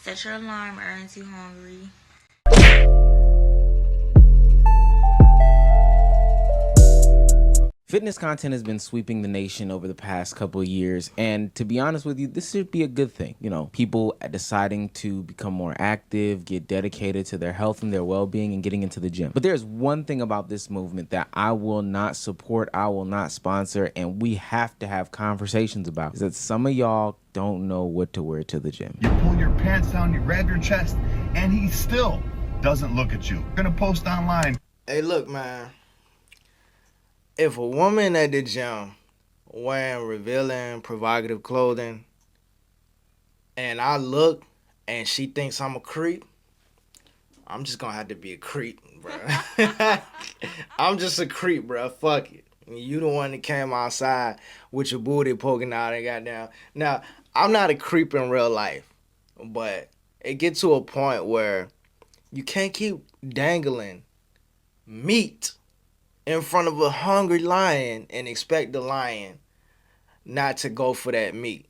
Set your alarm, aren't you hungry? Fitness content has been sweeping the nation over the past couple of years, and to be honest with you, this should be a good thing. You know, people deciding to become more active, get dedicated to their health and their well-being, and getting into the gym. But there's one thing about this movement that I will not support, I will not sponsor, and we have to have conversations about, is that some of y'all don't know what to wear to the gym. You pull your pants down, you grab your chest, and he still doesn't look at you. Gonna post online. Hey, look, man. If a woman at the gym wearing revealing, provocative clothing, and I look and she thinks I'm a creep, I'm just gonna have to be a creep, bro. I'm just a creep, bro. Fuck it. You the one that came outside with your booty poking out and goddamn. Now, I'm not a creep in real life, but it gets to a point where you can't keep dangling meat in front of a hungry lion and expect the lion not to go for that meat.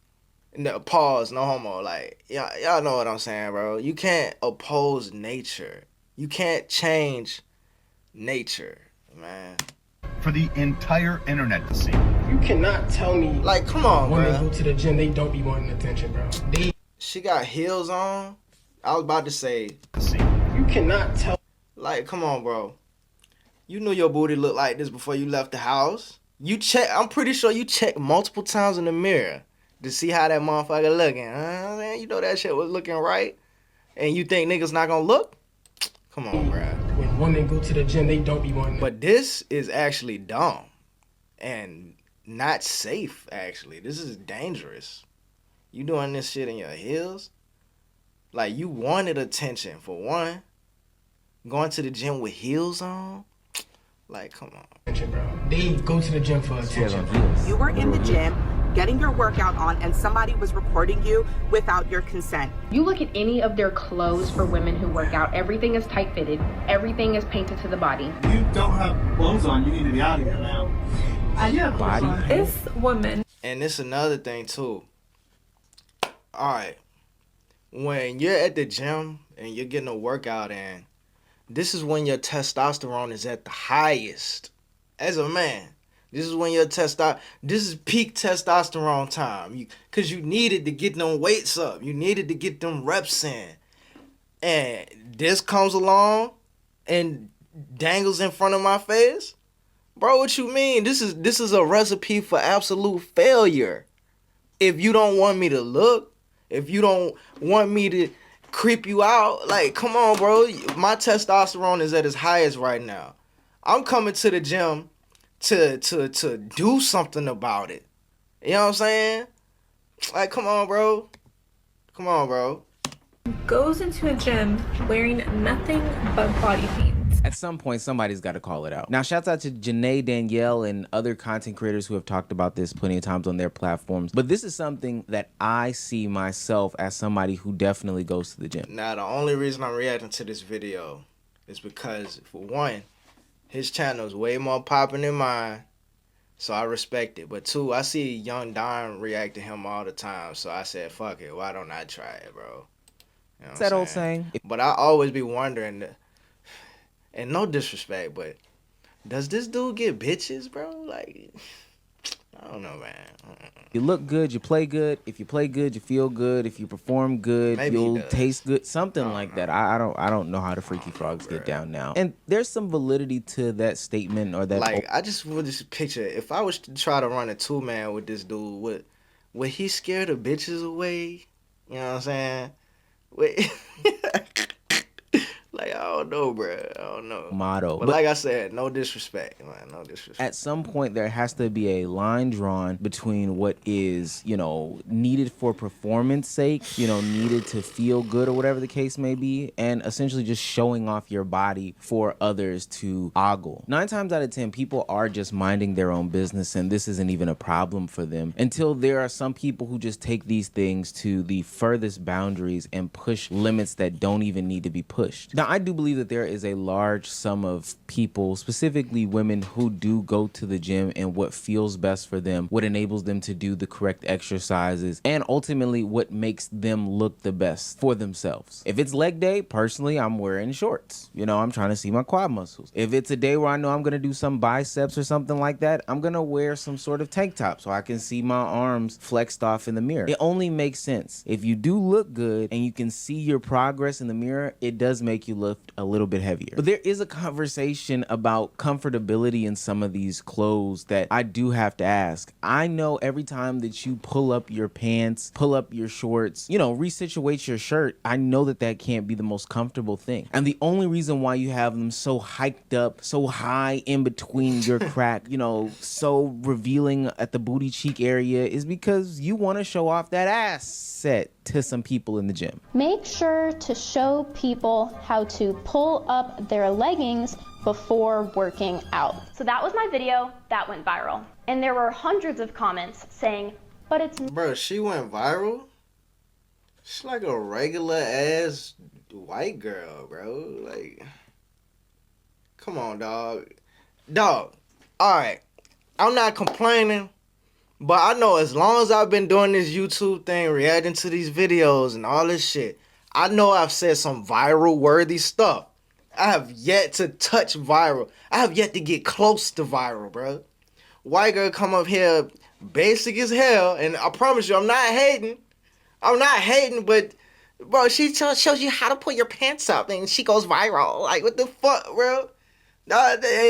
No, pause, no homo. Like, y'all know what I'm saying, bro. You can't oppose nature. You can't change nature, man. For the entire internet to see. You cannot tell me, Like, come on, when bro. they go to the gym, they don't be wanting attention, bro. She got heels on. I was about to say, You cannot tell. like, come on, bro. You knew your booty looked like this before you left the house. I'm pretty sure you checked multiple times in the mirror to see how that motherfucker looking. Man, you know that shit was looking right. And you think niggas not gonna look? Come on, bro. When women go to the gym, they don't be wanting. But this is actually dumb and not safe, actually. This is dangerous. You doing this shit in your heels? Like, you wanted attention, for one. Going to the gym with heels on? Like, come on. attention, bro. They go to the gym for attention. You were in the gym getting your workout on and somebody was recording you without your consent. You look at any of their clothes for women who work out, everything is tight fitted, everything is painted to the body. You don't have clothes on, you need to be out of here now. I do have clothes on. It's women. And it's another thing, too. All right. When you're at the gym and you're getting a workout in, this is when your testosterone is at the highest. As a man, this is when your this is peak testosterone time. Because you needed to get them weights up. You needed to get them reps in. And this comes along and dangles in front of my face. Bro, what you mean? This is a recipe for absolute failure. If you don't want me to look, if you don't want me to creep you out, like, come on, bro. My testosterone is at its highest right now. I'm coming to the gym to do something about it. You know what I'm saying? Like, come on, bro. Come on, bro. Goes into a gym wearing nothing but body paint. At some point, somebody's got to call it out. Now, shouts out to Janae, Danielle, and other content creators who have talked about this plenty of times on their platforms. But this is something that I see myself as somebody who definitely goes to the gym. Now, the only reason I'm reacting to this video is because, for one, his channel is way more popping than mine, so I respect it. But two, I see Young Don react to him all the time, so I said, fuck it, why don't I try it, bro? You know What's that old saying? But I always be wondering, and no disrespect, but does this dude get bitches, bro? Like, I don't know, man. You look good, you play good. If you play good, you feel good. If you perform good, Maybe you'll taste good. Something like that. I don't know how the freaky frogs get down now. And there's some validity to that statement or that. Like, I just would just picture, if I was to try to run a 2-man with this dude, would he scare the bitches away? You know what I'm saying? Wait. Like, I don't know, bro. I don't know. Motto. But like I said, no disrespect, man. No disrespect. At some point, there has to be a line drawn between what is, needed for performance sake, needed to feel good or whatever the case may be, and essentially just showing off your body for others to ogle. 9 times out of 10, people are just minding their own business, and this isn't even a problem for them until there are some people who just take these things to the furthest boundaries and push limits that don't even need to be pushed. Now, I do believe that there is a large sum of people, specifically women, who do go to the gym and what feels best for them, what enables them to do the correct exercises, and ultimately what makes them look the best for themselves. If it's leg day, personally, I'm wearing shorts. You know, I'm trying to see my quad muscles. If it's a day where I know I'm going to do some biceps or something like that, I'm going to wear some sort of tank top so I can see my arms flexed off in the mirror. It only makes sense. If you do look good and you can see your progress in the mirror, it does make you lift a little bit heavier. But there is a conversation about comfortability in some of these clothes that I do have to ask. I know every time that you pull up your pants, pull up your shorts, you know, resituate your shirt, I know that that can't be the most comfortable thing. And the only reason why you have them so hiked up, so high in between your crack, you know, so revealing at the booty cheek area is because you want to show off that ass set to some people in the gym. Make sure to show people how to pull up their leggings before working out. So that was my video that went viral. And there were hundreds of comments saying, but it's... Bro, she went viral? She's like a regular ass white girl, bro. Like, come on, dog. Dog, alright. I'm not complaining, but I know as long as I've been doing this YouTube thing, reacting to these videos and all this shit, I know I've said some viral worthy stuff. I have yet to touch viral. I have yet to get close to viral, bro. White girl come up here basic as hell, and I promise you, I'm not hating. I'm not hating, but bro, she shows you how to put your pants up, and she goes viral. Like, what the fuck, bro?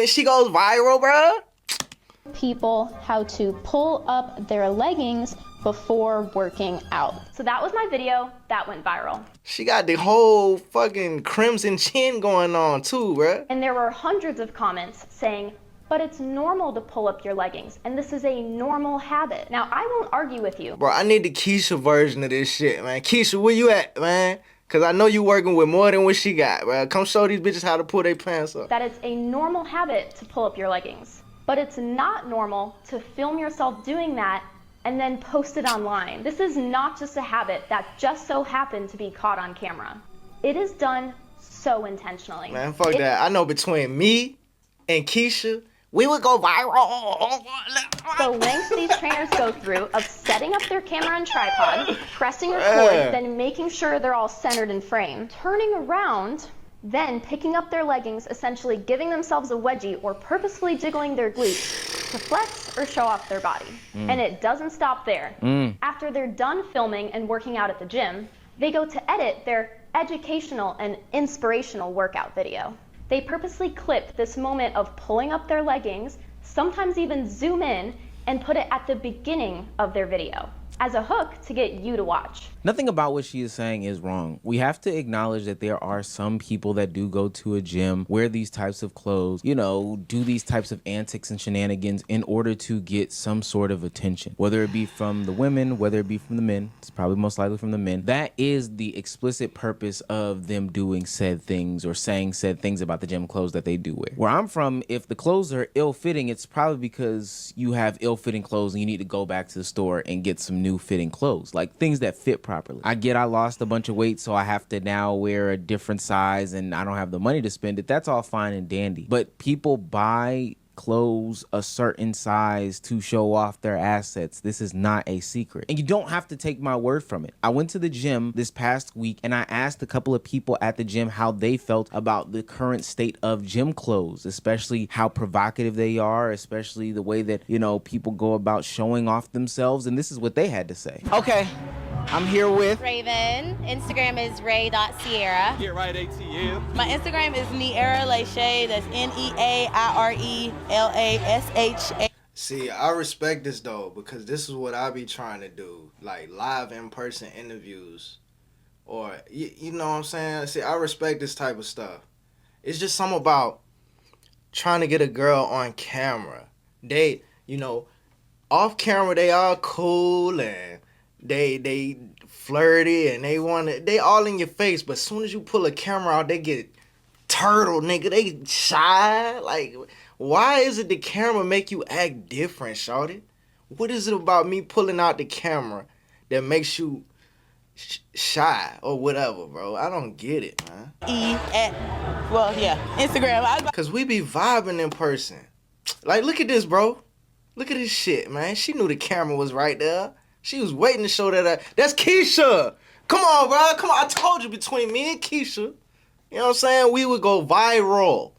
She goes viral, bro. People how to pull up their leggings before working out. So that was my video that went viral. She got the whole fucking crimson chin going on too, bro. And there were hundreds of comments saying, but it's normal to pull up your leggings, and this is a normal habit. Now, I won't argue with you. Bro, I need the Keisha version of this shit, man. Keisha, where you at, man? Because I know you working with more than what she got, bro. Come show these bitches how to pull their pants up. That it's a normal habit to pull up your leggings. But it's not normal to film yourself doing that and then post it online. This is not just a habit that just so happened to be caught on camera. It is done so intentionally. Man, fuck that. I know between me and Keisha, we would go viral. The lengths these trainers go through of setting up their camera and tripod, pressing record, then making sure they're all centered in frame, turning around, then picking up their leggings, essentially giving themselves a wedgie or purposefully jiggling their glutes to flex or show off their body. And it doesn't stop there. After they're done filming and working out at the gym, they go to edit their educational and inspirational workout video. They purposely clip this moment of pulling up their leggings, sometimes even zoom in, and put it at the beginning of their video as a hook to get you to watch. Nothing about what she is saying is wrong. We have to acknowledge that there are some people that do go to a gym, wear these types of clothes, you know, do these types of antics and shenanigans in order to get some sort of attention. Whether it be from the women, whether it be from the men, it's probably most likely from the men. That is the explicit purpose of them doing said things or saying said things about the gym clothes that they do wear. Where I'm from, if the clothes are ill-fitting, it's probably because you have ill-fitting clothes and you need to go back to the store and get some new fitting clothes, like things that fit properly. I get I lost a bunch of weight, so I have to now wear a different size and I don't have the money to spend it. That's all fine and dandy. But people buy clothes a certain size to show off their assets. This is not a secret. And you don't have to take my word from it. I went to the gym this past week and I asked a couple of people at the gym how they felt about the current state of gym clothes, especially how provocative they are, especially the way that, you know, people go about showing off themselves. And this is what they had to say. Okay, I'm here with Raven. Instagram is ray.sierra. Get right ATM. My Instagram is Neara Lashay. That's Nearlasha. See, I respect this though, because this is what I be trying to do, like live in-person interviews, or you know what I'm saying? See, I respect this type of stuff. It's just something about trying to get a girl on camera. They, you know, off camera they all cool and they flirty and they all in your face, but as soon as you pull a camera out, they get turtle, nigga. They shy. Like, why is it the camera make you act different, shawty? What is it about me pulling out the camera that makes you shy or whatever, bro. I don't get it, man. Instagram. Cause we be vibing in person. Like, look at this, bro. Look at this shit, man. She knew the camera was right there. She was waiting to show that. That's Keisha. Come on, bro. Come on. I told you, between me and Keisha, you know what I'm saying? We would go viral.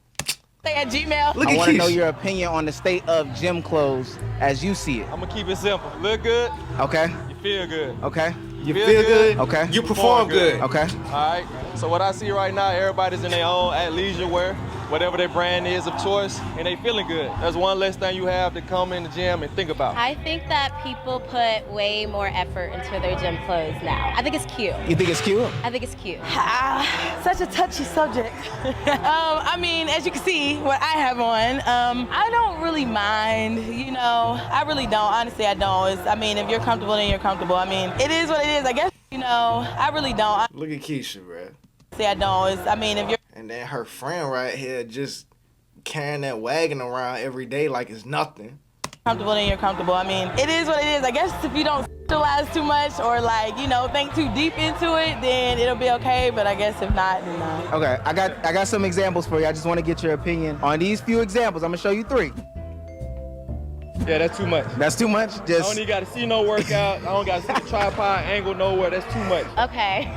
Stay at Gmail. Look I at want to know Keisha. your opinion on the state of gym clothes as you see it. I'm gonna keep it simple. Look good. Okay. You feel good. Okay. You feel good? Okay. You perform good. Okay. All right. So what I see right now, everybody's in their own athleisure wear, whatever their brand is of choice, and they feeling good. That's one less thing you have to come in the gym and think about. I think that people put way more effort into their gym clothes now. I think it's cute. You think it's cute? I think it's cute. Such a touchy subject. I mean, as you can see, what I have on, I don't really mind, you know. I really don't. Honestly, I don't. I mean, if you're comfortable, then you're comfortable. I mean, it is what it is. I guess, you know, I really don't. Look at Keisha, bro. See, I don't. I mean, if you're And then her friend right here just carrying that wagon around every day like it's nothing. comfortable, then you're comfortable. I mean, it is what it is. I guess if you don't realize too much or like, you know, think too deep into it, then it'll be okay. But I guess if not, then not. Okay, I got some examples for you. I just want to get your opinion on these few examples. I'm gonna show you 3. Yeah, that's too much. That's too much? I don't even got to see no workout. I don't got to see the tripod angle nowhere. That's too much. Okay.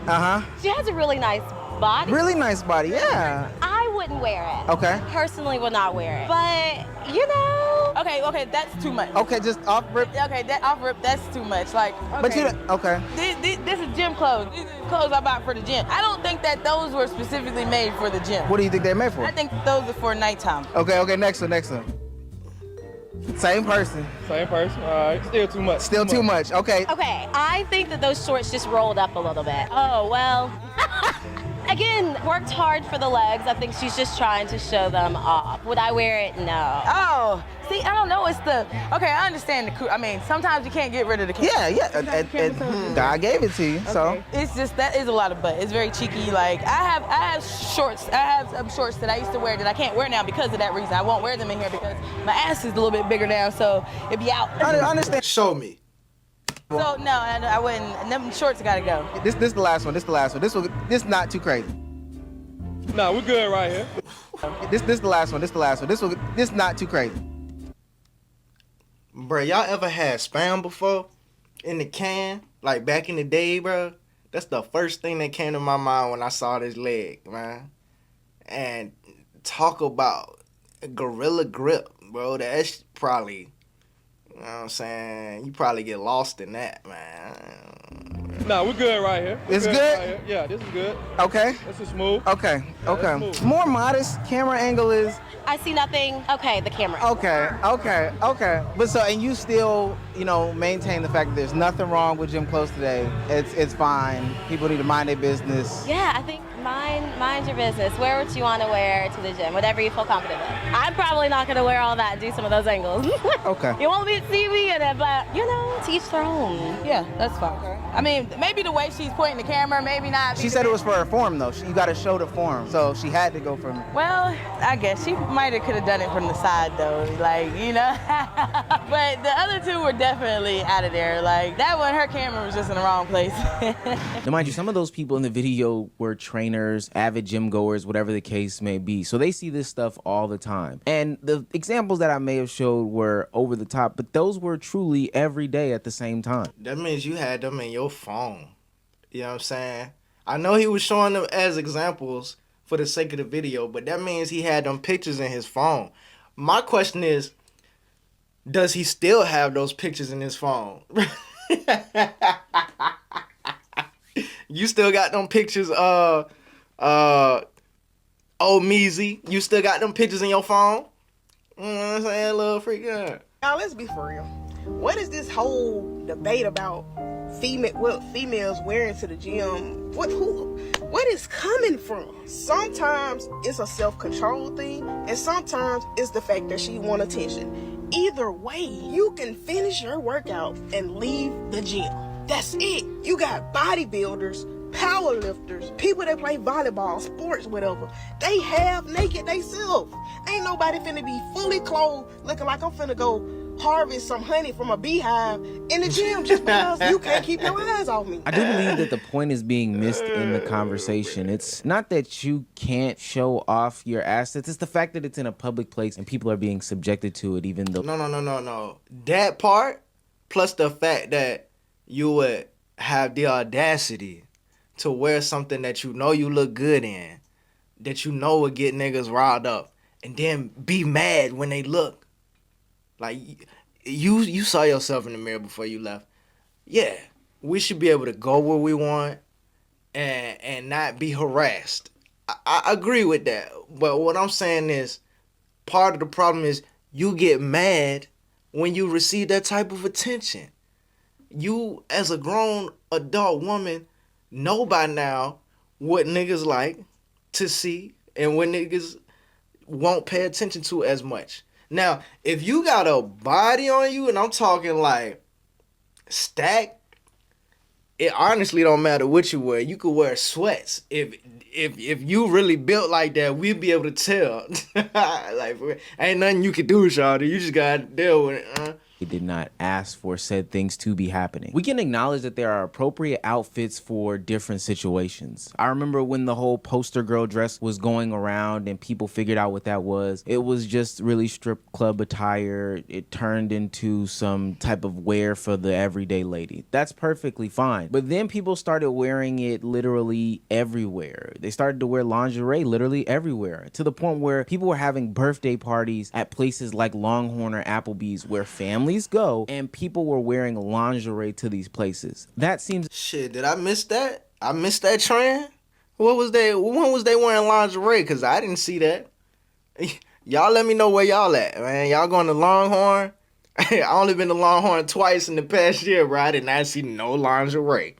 Uh-huh. She has a really nice body. Really nice body, yeah. I wouldn't wear it. Okay. Personally would not wear it. But, you know. Okay, that's too much. Okay, just off rip. Okay, that off rip, that's too much. Like, okay. But you okay. This is gym clothes. These are clothes I bought for the gym. I don't think that those were specifically made for the gym. What do you think they're made for? I think those are for nighttime. Okay, next one. Same person. Same person. All right. Still too much. Still too much. Okay. Okay, I think that those shorts just rolled up a little bit. Oh, well. Again, worked hard for the legs. I think she's just trying to show them off. Would I wear it? No. Oh, see, I don't know. It's the, okay, I understand I mean, sometimes you can't get rid of the camera. Yeah. God gave it to you, so. It's just, that is a lot of butt. It's very cheeky. Like, I have shorts. I have some shorts that I used to wear that I can't wear now because of that reason. I won't wear them in here because my ass is a little bit bigger now, so it'd be out. I understand. Show me. So no, I wouldn't. Them shorts gotta go. This the last one. This not too crazy. Nah, we're good right here. This the last one. This not too crazy. Bro, y'all ever had Spam before? In the can? Like back in the day, bro? That's the first thing that came to my mind when I saw this leg, man. And talk about gorilla grip, bro. That's probably, you know what I'm saying? You probably get lost in that, man. Nah, we're good right here. It's good? Right here. Yeah, this is good. Okay. This is smooth. Okay. Yeah, smooth. More modest. Camera angle is. I see nothing. Okay, the camera. Okay. But so, and you still, you know, maintain the fact that there's nothing wrong with gym clothes today. It's fine. People need to mind their business. Yeah, I think mind your business. Wear what you want to wear to the gym, whatever you feel confident with. I'm probably not going to wear all that and do some of those angles. Okay. You won't be to see me in it, but, you know, to each their own. Yeah, that's fine. Okay. I mean, maybe the way she's pointing the camera, maybe not. She said it was for her form, though. You got to show the form, so she had to go from. Well, I guess she might have could have done it from the side though, like, you know. But the other two were definitely out of there. Like that one, her camera was just in the wrong place. Now, mind you, some of those people in the video were trainers, avid gym goers, whatever the case may be. So they see this stuff all the time. And the examples that I may have showed were over the top, but those were truly every day at the same time. That means you had them in your phone. You know what I'm saying? I know he was showing them as examples for the sake of the video, but that means he had them pictures in his phone. My question is, does he still have those pictures in his phone? You still got them pictures, ohmeezzy? You still got them pictures in your phone? You know what I'm saying, little freak? Now let's be for real. What is this whole debate about females wearing to the gym? What is coming from? Sometimes it's a self-control thing, and sometimes it's the fact that she want attention. Either way, you can finish your workout and leave the gym. That's it. You got bodybuilders, power lifters, people that play volleyball, sports, whatever. They have naked themselves. Ain't nobody finna be fully clothed looking like I'm finna go harvest some honey from a beehive in the gym just because you can't keep your eyes off me. I do believe that the point is being missed in the conversation. It's not that you can't show off your assets. It's the fact that it's in a public place and people are being subjected to it, even though... No. That part, plus the fact that you would have the audacity to wear something that you know you look good in, that you know would get niggas riled up, and then be mad when they look. Like, you saw yourself in the mirror before you left. Yeah, we should be able to go where we want and not be harassed. I agree with that. But what I'm saying is, part of the problem is you get mad when you receive that type of attention. You, as a grown adult woman, know by now what niggas like to see and what niggas won't pay attention to as much. Now, if you got a body on you, and I'm talking like stacked, it honestly don't matter what you wear. You could wear sweats. If you really built like that, we'd be able to tell. Like, ain't nothing you can do, shawty. You just gotta deal with it. He did not ask for said things to be happening. We can acknowledge that there are appropriate outfits for different situations. I remember when the whole poster girl dress was going around and people figured out what that was. It was just really strip club attire. It turned into some type of wear for the everyday lady. That's perfectly fine. But then people started wearing it literally everywhere. They started to wear lingerie literally everywhere, to the point where people were having birthday parties at places like Longhorn or Applebee's where families go and people were wearing lingerie to these places. That seems... Shit, did I miss that? I missed that trend? When was they wearing lingerie? Because I didn't see that. Y'all let me know where y'all at, man. Y'all going to Longhorn? I only been to Longhorn twice in the past year, bro. I did not see no lingerie.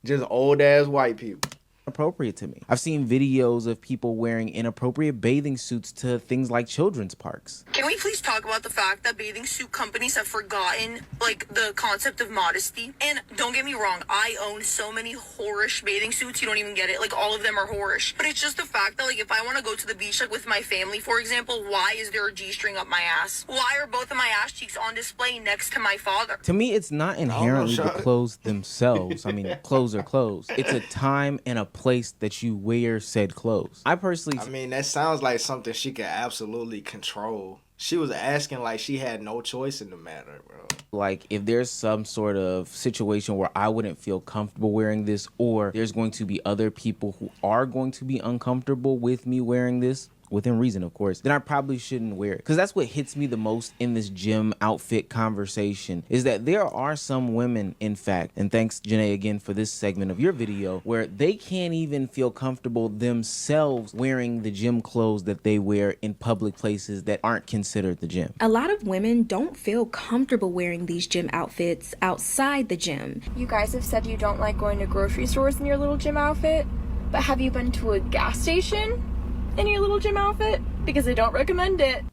Just old ass white people. Appropriate to me. I've seen videos of people wearing inappropriate bathing suits to things like children's parks. Can we please talk about the fact that bathing suit companies have forgotten, like, the concept of modesty? And don't get me wrong, I own so many whorish bathing suits, you don't even get it. Like, all of them are whorish. But it's just the fact that, like, if I want to go to the beach, like, with my family, for example, why is there a G-string up my ass? Why are both of my ass cheeks on display next to my father? To me, it's not inherently the clothes themselves. I mean, clothes are clothes. It's a time and a place that you wear said clothes. I mean, that sounds like something she could absolutely control. She was asking like she had no choice in the matter, bro. Like, if there's some sort of situation where I wouldn't feel comfortable wearing this, or there's going to be other people who are going to be uncomfortable with me wearing this, within reason, of course, then I probably shouldn't wear it. Because that's what hits me the most in this gym outfit conversation, is that there are some women, in fact, and thanks, Janae, again, for this segment of your video, where they can't even feel comfortable themselves wearing the gym clothes that they wear in public places that aren't considered the gym. A lot of women don't feel comfortable wearing these gym outfits outside the gym. You guys have said you don't like going to grocery stores in your little gym outfit, but have you been to a gas station in your little gym outfit? Because I don't recommend it.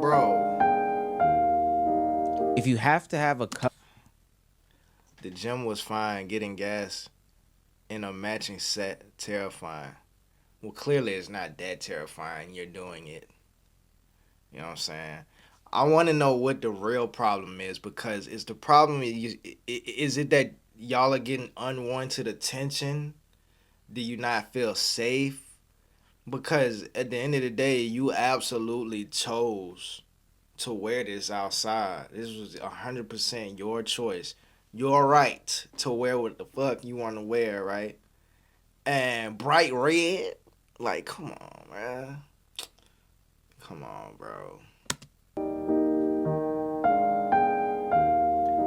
Bro. If you have to have a cup... The gym was fine. Getting gas in a matching set, terrifying. Well, clearly it's not that terrifying. You're doing it. You know what I'm saying? I want to know what the real problem is, because is the problem, is it that y'all are getting unwanted attention? Do you not feel safe? Because at the end of the day, you absolutely chose to wear this outside. This was 100% your choice. Your right to wear what the fuck you want to wear, right? And bright red? Like, come on, man. Come on, bro.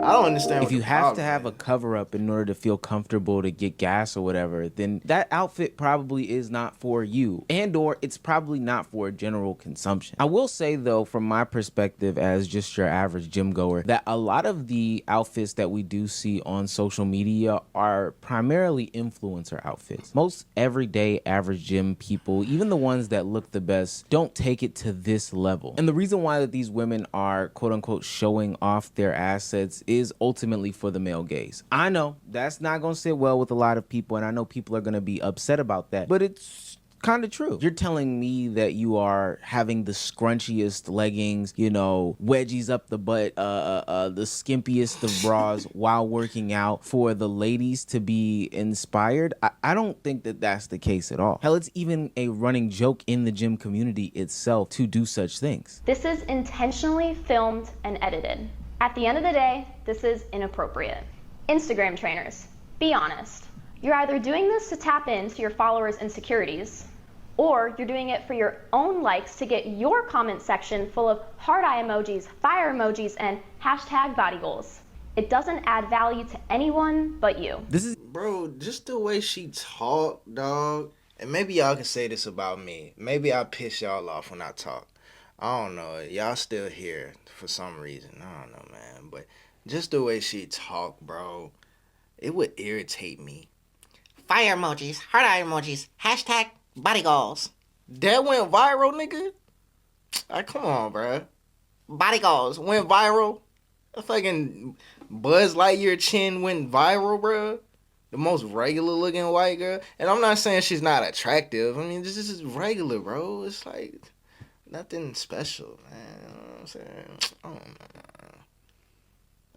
I don't understand. If you have to have a cover up in order to feel comfortable to get gas or whatever, then that outfit probably is not for you, and or it's probably not for general consumption. I will say though, from my perspective as just your average gym goer, that a lot of the outfits that we do see on social media are primarily influencer outfits. Most everyday average gym people, even the ones that look the best, don't take it to this level. And the reason why that these women are quote unquote showing off their assets is ultimately for the male gaze. I know that's not going to sit well with a lot of people, and I know people are going to be upset about that, but it's kind of true. You're telling me that you are having the scrunchiest leggings, you know, wedgies up the butt, the skimpiest of bras while working out for the ladies to be inspired? I don't think that that's the case at all. Hell, it's even a running joke in the gym community itself to do such things. This is intentionally filmed and edited. At the end of the day, this is inappropriate. Instagram trainers, be honest. You're either doing this to tap into your followers' insecurities, or you're doing it for your own likes to get your comment section full of heart eye emojis, fire emojis, and hashtag body goals. It doesn't add value to anyone but you. Bro, just the way she talk, dog. And maybe y'all can say this about me. Maybe I piss y'all off when I talk. I don't know. Y'all still here for some reason. I don't know, man. But just the way she talk, bro, it would irritate me. Fire emojis, heart eye emojis, hashtag body goals. That went viral, nigga? Come on, bro. Body goals went viral. A fucking Buzz Lightyear chin went viral, bro. The most regular looking white girl. And I'm not saying she's not attractive. I mean, this is regular, bro. It's like nothing special, man. You know what I'm saying?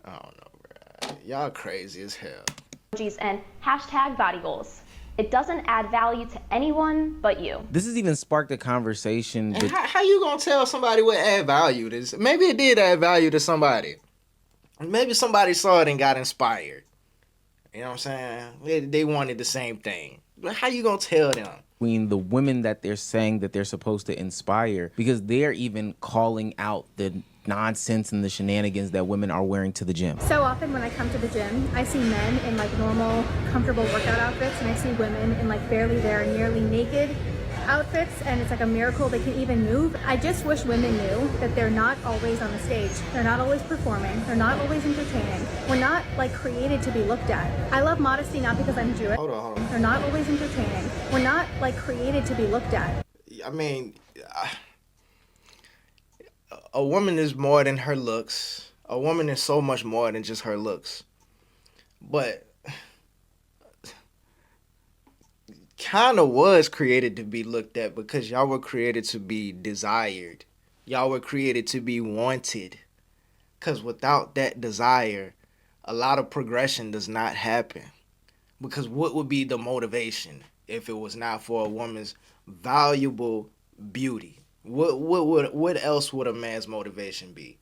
I don't know, bro. Y'all crazy as hell. And hashtag body goals. It doesn't add value to anyone but you. This has even sparked a conversation. And how you gonna tell somebody what add value to? Maybe it did add value to somebody. Maybe somebody saw it and got inspired. You know what I'm saying? They wanted the same thing. But how you gonna tell them? Between the women that they're saying that they're supposed to inspire, because they're even calling out the nonsense and the shenanigans that women are wearing to the gym. So often when I come to the gym, I see men in like normal, comfortable workout outfits, and I see women in like barely there, nearly naked outfits, and it's like a miracle they can even move. I just wish women knew that they're not always on the stage. They're not always performing. They're not always entertaining. We're not like created to be looked at. I love Modesty not because I'm Jewish. Hold on. They're not always entertaining. We're not like created to be looked at. I mean, a woman is more than her looks. A woman is so much more than just her looks. But kind of was created to be looked at, because y'all were created to be desired. Y'all were created to be wanted. Because without that desire, a lot of progression does not happen. Because what would be the motivation if it was not for a woman's valuable beauty? What else would a man's motivation be?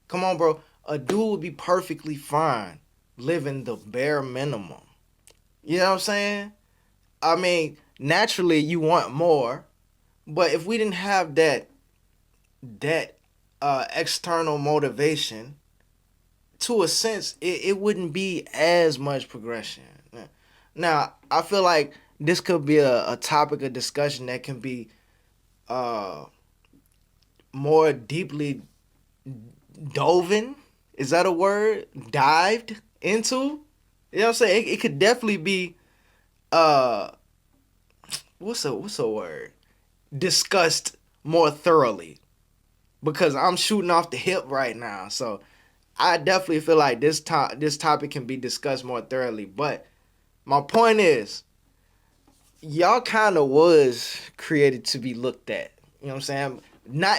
Come on, bro. A dude would be perfectly fine living the bare minimum. You know what I'm saying? I mean, naturally you want more, but if we didn't have that external motivation, to a sense, it wouldn't be as much progression. Now, I feel like this could be a topic of discussion that can be more deeply dove in. Is that a word? Dived into? You know what I'm saying? It could definitely be what's a word? Discussed more thoroughly. Because I'm shooting off the hip right now. So I definitely feel like this topic can be discussed more thoroughly. But my point is, y'all kind of was created to be looked at. You know what I'm saying?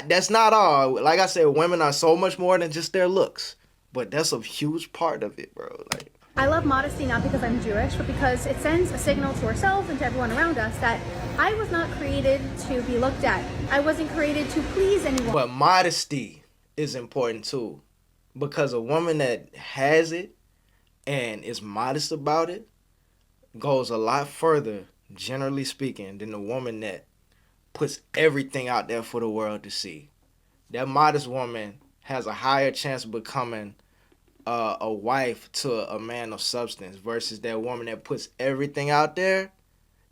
That's not all. Like I said, women are so much more than just their looks. But that's a huge part of it, bro. Like, I love Modesty not because I'm Jewish, but because it sends a signal to ourselves and to everyone around us that I was not created to be looked at. I wasn't created to please anyone. But modesty is important too. Because a woman that has it and is modest about it goes a lot further, generally speaking, than the woman that puts everything out there for the world to see. That modest woman has a higher chance of becoming a wife to a man of substance versus that woman that puts everything out there.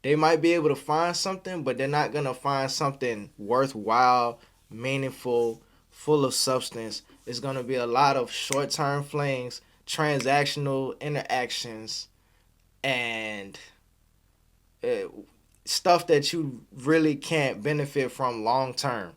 They might be able to find something, but they're not going to find something worthwhile, meaningful, full of substance. It's going to be a lot of short-term flings, transactional interactions, and stuff that you really can't benefit from long-term.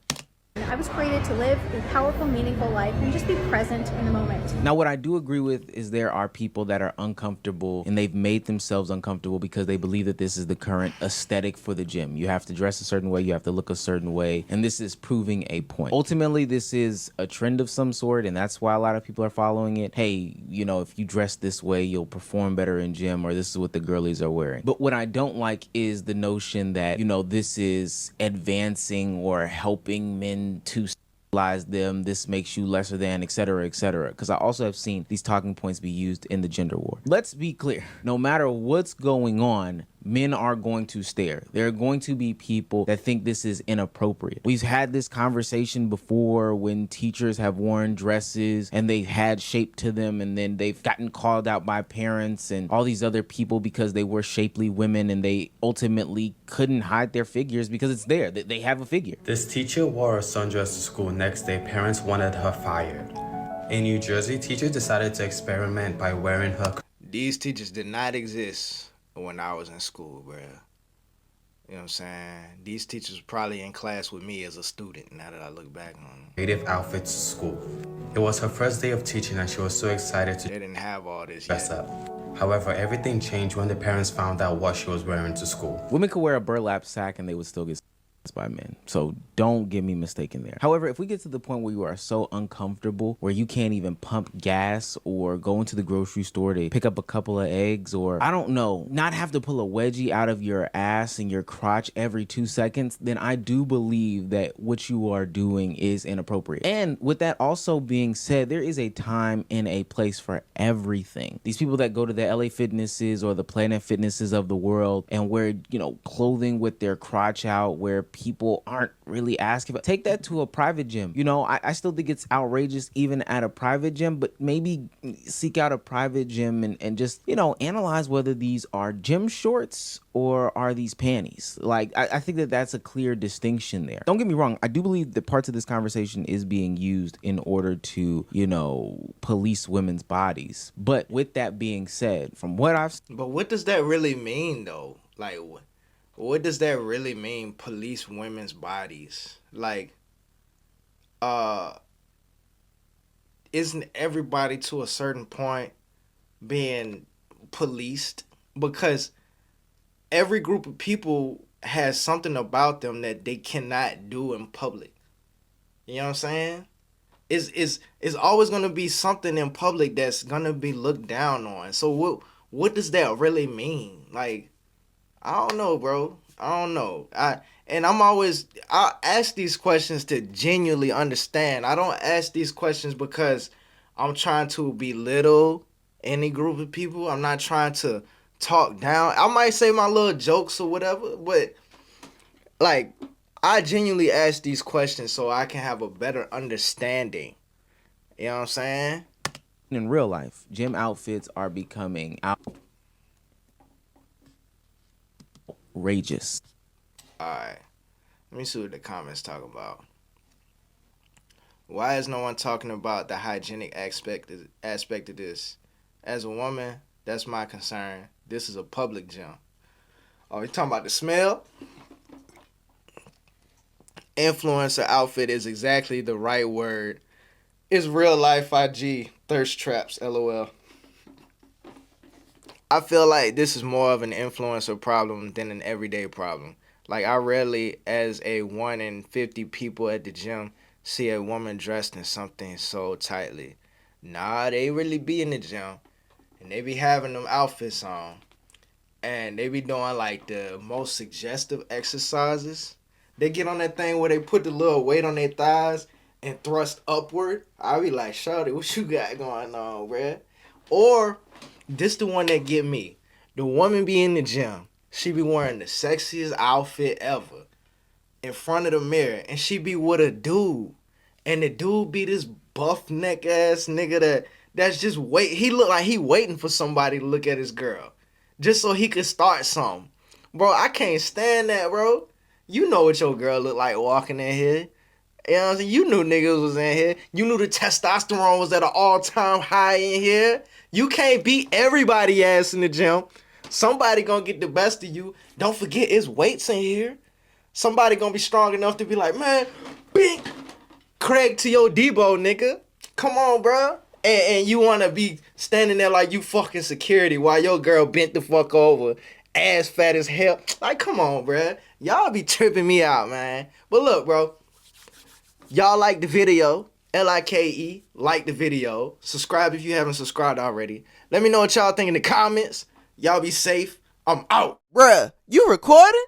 I was created to live a powerful, meaningful life and just be present in the moment. Now, what I do agree with is there are people that are uncomfortable and they've made themselves uncomfortable because they believe that this is the current aesthetic for the gym. You have to dress a certain way, you have to look a certain way, and this is proving a point. Ultimately, this is a trend of some sort, and that's why a lot of people are following it. Hey, you know, if you dress this way, you'll perform better in gym, or this is what the girlies are wearing. But what I don't like is the notion that, you know, this is advancing or helping men to them, this makes you lesser than, etc., etc. Because I also have seen these talking points be used in the gender war. Let's be clear, no matter what's going on, men are going to stare. There are going to be people that think this is inappropriate. We've had this conversation before when teachers have worn dresses and they had shape to them, and then they've gotten called out by parents and all these other people because they were shapely women, and they ultimately couldn't hide their figures because it's there. They have a figure. This teacher wore a sundress to school. Next day, parents wanted her fired. In New Jersey, teachers decided to experiment by wearing her. These teachers did not exist when I was in school, bruh. You know what I'm saying? These teachers were probably in class with me as a student, now that I look back on them. Creative outfits to school. It was her first day of teaching and she was so excited to They didn't have all this dress yet. up. However, everything changed when the parents found out what she was wearing to school. Women could wear a burlap sack and they would still get by men. So don't get me mistaken there. However, if we get to the point where you are so uncomfortable where you can't even pump gas or go into the grocery store to pick up a couple of eggs, or I don't know, not have to pull a wedgie out of your ass and your crotch every 2 seconds, then I do believe that what you are doing is inappropriate. And with that also being said, there is a time and a place for everything. These people that go to the LA Fitnesses or the Planet Fitnesses of the world and wear, you know, clothing with their crotch out where people aren't really asking for, take that to a private gym. You know, I still think it's outrageous even at a private gym, but maybe seek out a private gym and just, you know, analyze whether these are gym shorts or are these panties. Like, I think that that's a clear distinction there. Don't get me wrong, I do believe that parts of this conversation is being used in order to, you know, police women's bodies. But with that being said, from what I've... But what does that really mean, though? Like, what does that really mean, police women's bodies? Like, isn't everybody to a certain point being policed? Because every group of people has something about them that they cannot do in public. You know what I'm saying? It's always going to be something in public that's going to be looked down on. So what does that really mean? Like, I don't know, bro. I don't know. I ask these questions to genuinely understand. I don't ask these questions because I'm trying to belittle any group of people. I'm not trying to talk down. I might say my little jokes or whatever, but like, I genuinely ask these questions so I can have a better understanding. You know what I'm saying? In real life, gym outfits are becoming outrageous. Alright, let me see what the comments talk about. Why is no one talking about the hygienic aspect of this? As a woman, that's my concern. This is a public gym. Oh, you talking about the smell? Influencer outfit is exactly the right word. It's real life IG, thirst traps, LOL. I feel like this is more of an influencer problem than an everyday problem. Like, I rarely, as a 1 in 50 people at the gym, see a woman dressed in something so tightly. Nah, they really be in the gym, and they be having them outfits on, and they be doing, like, the most suggestive exercises. They get on that thing where they put the little weight on their thighs and thrust upward. I be like, shawty, what you got going on, bruh? Or, this the one that get me. The woman be in the gym. She be wearing the sexiest outfit ever in front of the mirror, and she be with a dude, and the dude be this buff neck ass nigga that's just he look like he waiting for somebody to look at his girl just so he could start something. Bro, I can't stand that, bro. You know what your girl look like walking in here. You know what I'm saying? You knew niggas was in here. You knew the testosterone was at an all-time high in here. You can't beat everybody ass in the gym. Somebody gonna get the best of you. Don't forget, it's weights in here. Somebody gonna be strong enough to be like, man, bing, Craig to your Debo, nigga. Come on, bro. And you want to be standing there like you fucking security while your girl bent the fuck over, ass fat as hell. Like, come on, bro. Y'all be tripping me out, man. But look, bro. Y'all like the video. Like, like the video. Subscribe if you haven't subscribed already. Let me know what y'all think in the comments. Y'all be safe. I'm out. Bruh, you recording?